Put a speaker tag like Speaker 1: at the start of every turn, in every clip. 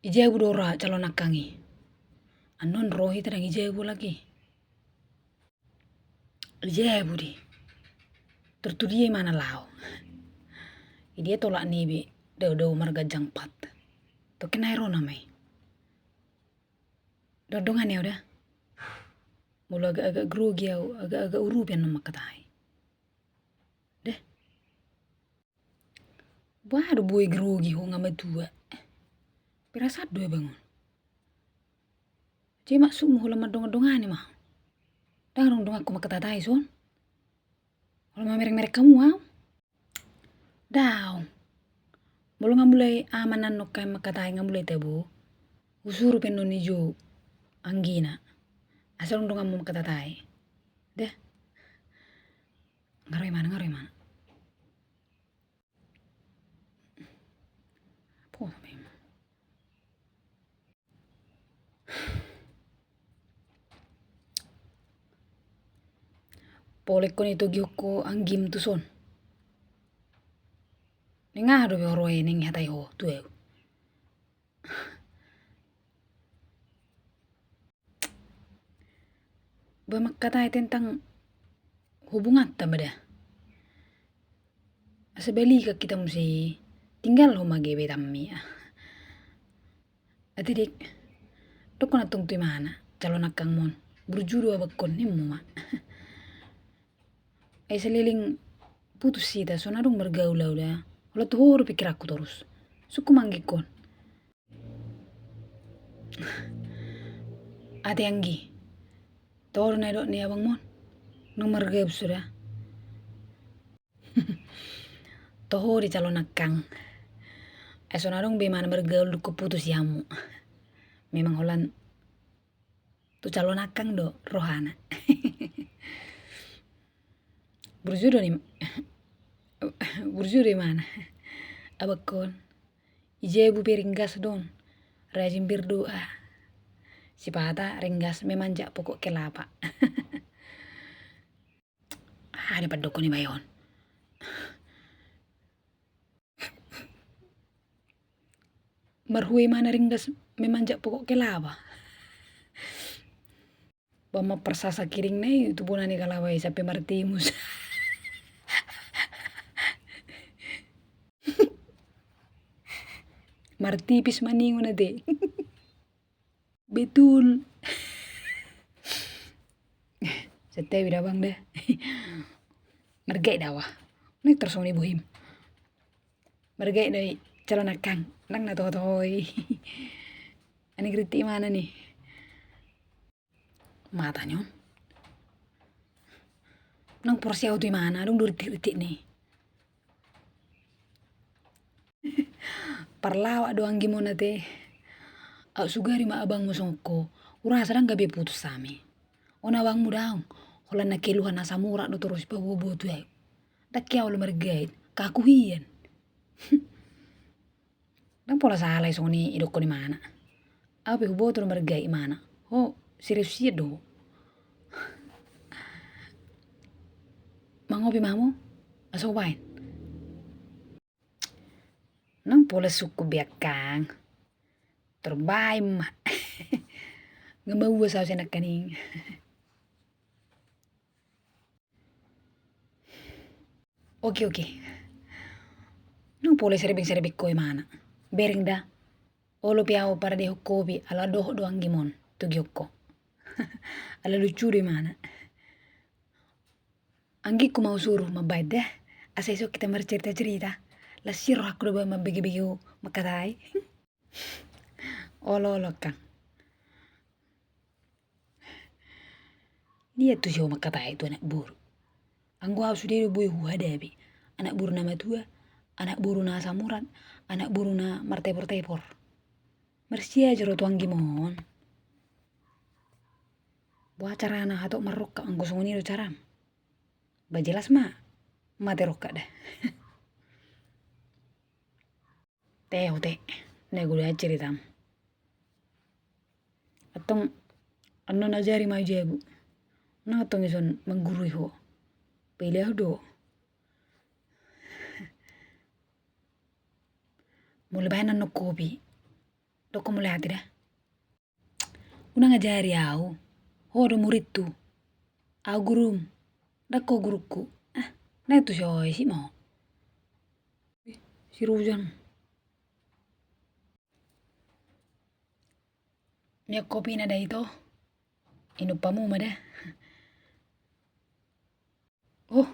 Speaker 1: Ijebu dora calon nakangi. Anon rohi tadang ijebu lagi. Ijebu di. Tertudia mana lau. Dia tolak nibi. Dau marga jangpat. Tokin aero namai. Dodongan ya udah. Mula agak-agak grogi ya. Agak-agak urupian nama katai. Deh. Baru boy grogi ho ngama tua. Pirasat dua bangun. Cik maksud mo hula madonga-donga ni mah. Dang dong aku makatatay son. Hula merek-merek kamu wow. Daw. Bolo nga mulai amanan no kay makatay nga mulai tabo. Usuru pen no ni jo. Anggina. Asal dong mo makatatay. Deh. Ngaroy mana. Po memang. Polek ko nito gyoko anggim tu son. Ninga do be horoy ning hatay ho tu eu. Ba makatay tentang hubungan tamada. Asa bali ka kita mesti tinggal ho magebe tammi. Ati dik. Doko na tong tu mana calon akang mon. Berjuru abakon ni muma. Ay seliling putus sita so nadong bergaul udah. Wala tuh horo pikir aku terus. Suku manggikon. Ate anggi. Toro na dok ni abang mon. Nomor gaib sudah. Toho di calon akang. So nadong bemana bergaul duko putus yamu. Memang holan tu calon akang do rohana. Berjuru nih. Berjuru mana? Abakon. Ijebu piringgas don. Rajin berdoa. Si pata ringgas memanjak pokok kelapa. Ada padoko ni bayon. Marhui mana ringgas memanjak pokok kelapa. Bama persasa kiring nih itu pun ani kalawai sampai martimus. Martipis maningon ade. Betul. Sete bida bang deh. Mergay dawa. Nek terus ni buhim. Mergay dari calon akang. Nang na totoy. Ani kritik mana nih? Matanya. Nang porsi auto mana? Dong duritik-ritik nih. Parlawa doang gimana teh. Au sugari ma abang musongko. Ura sadang gabe putus sami. Ona abang mudaong. Hola na keluhan na samura do terus bawa tu ya. Dak ya ulo mergait. Kaku hian. Nang pola salah soni idok ko ni mana. Apa hubo tu mergai mana. Oh, serius sih do. Mangopi mamu? Aso wain. Nang pola suku biakang. Terbaik mah. Ngemawa sa sinak kaning. Oke. Nang pola serebing ko mana. Bering da. Olo piao para de hokobi ala doh doang gimon. Tugyoko. Ala lucu di mana. Anggi ku mau suruh mabait deh. Asa esok kita cerita-cerita. Lasir aku udah mabigi-bigi makatai. Olo kang. Dia tuh siapa makatai itu anak buru. Anggu harus dia boy huadabi. Anak buru nama tua. Anak buru na samuran. Anak buru na martepor-tepor. Mersia jero tuang gimon. Buat cara anak hatok marok anggu songoni do caram. Bajelas mah. Mate roka dah. Teh. Nego dah cerita. Atong anon ajari mau jebu. Nah atong ison menggurui ho. Pilih do. Mulai bahan no kopi. Toko mulai hati dah. Una ngajari au. Ho ada murid tu. Au gurum. Dako guruku. Nah itu sih mau. Si Rujan. Mia kopi nada itu. Inupamu mada. Oh,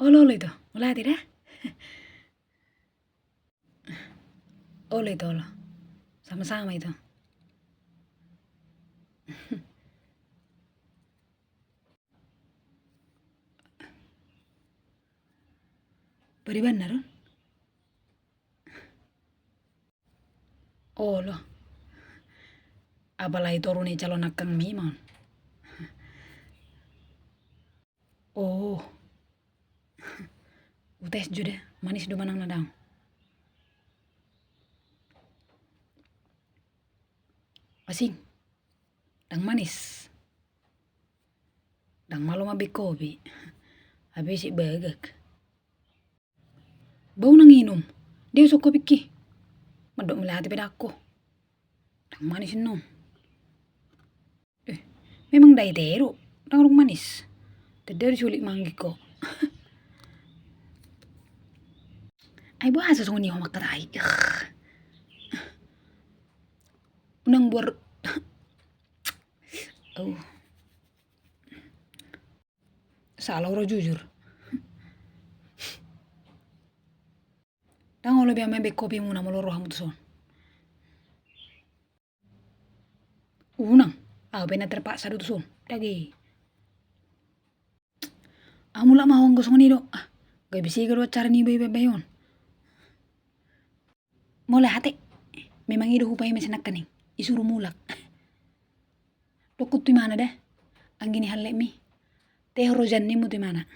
Speaker 1: lo itu. Mulai hati dah. Ole itu lo. Sama-sama itu. Beri benar. Oh lo. Apalagi turun calon akang memang. Oh. Utes juga manis do manang nadang. Asing. Dang manis. Dang malu mabe kopi. Habis si bagak. Bau nang inum. Dia sok kopi ki. Medok melihat pedaku. Dang manis no. Memang dai teru. Dang rung manis. Tedari sulik manggi ko. Ay bo asa song ni homak katai. Unang buar. Oh. Salah orang jujur. Dang olo biar mabe kopi muna moloro hamu tuson. Unang. Pena terpaksa do tuson. Dagi. Amula mau gosong ni do. Gak bisa gado acara ni bayon. Mulai hati. Memang itu upaya mesenak kening. Isuruh mulak. Dokut tu mana dah? Anggini halek mi. Teh rojan ni mu tu mana?